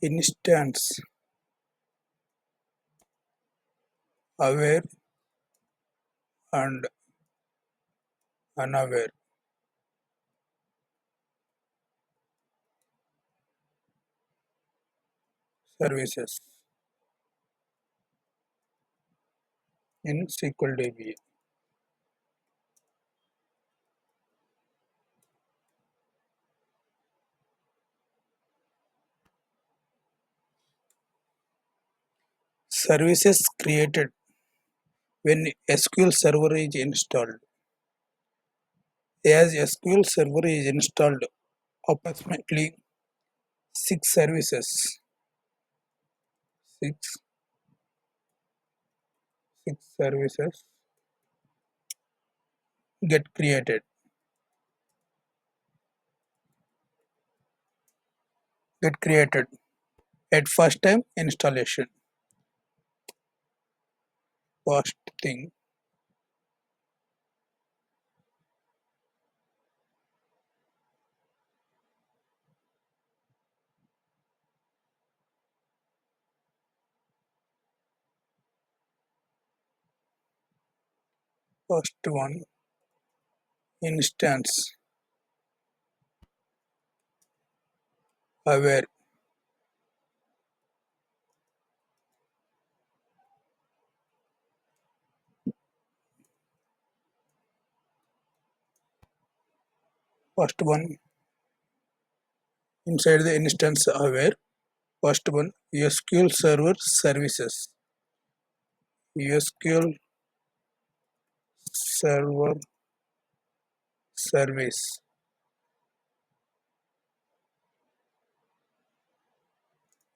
instance aware and unaware services in SQL DBA. Services created when SQL Server is installed. As SQL Server is installed, approximately six services, six, six services get created. At first time installation. First thing, first one, instance aware. First one, inside the instance aware. First one, SQL Server services. SQL Server service.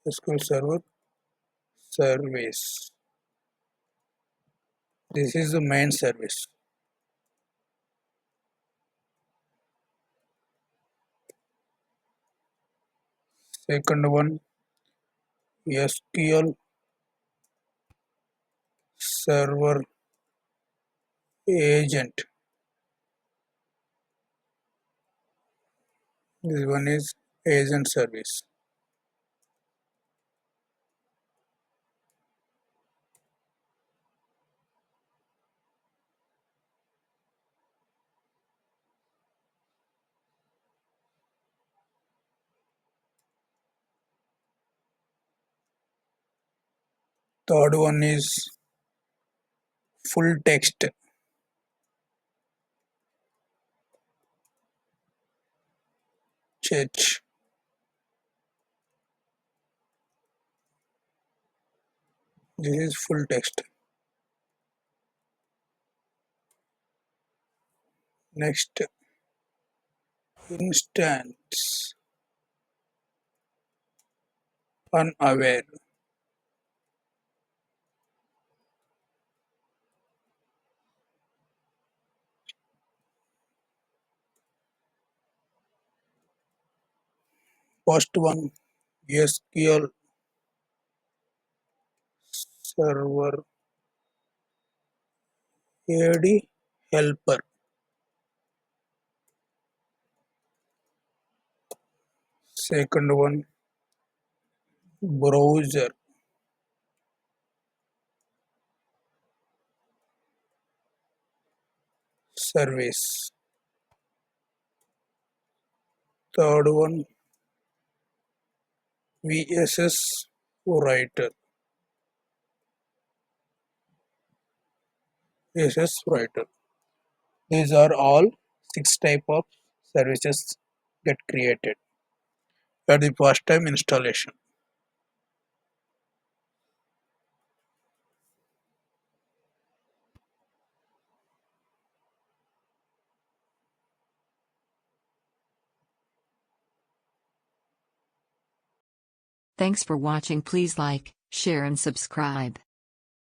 SQL Server service. This is the main service. Second one, SQL Server agent. This one is agent service. Third one is full text. Church. This is full text. Next, instance unaware. First one, SQL Server AD Helper. Second one, browser service. Third one, VSS Writer. VSS Writer. These are all six type of services get created at the first time installation. Thanks for watching. Please like, share and subscribe.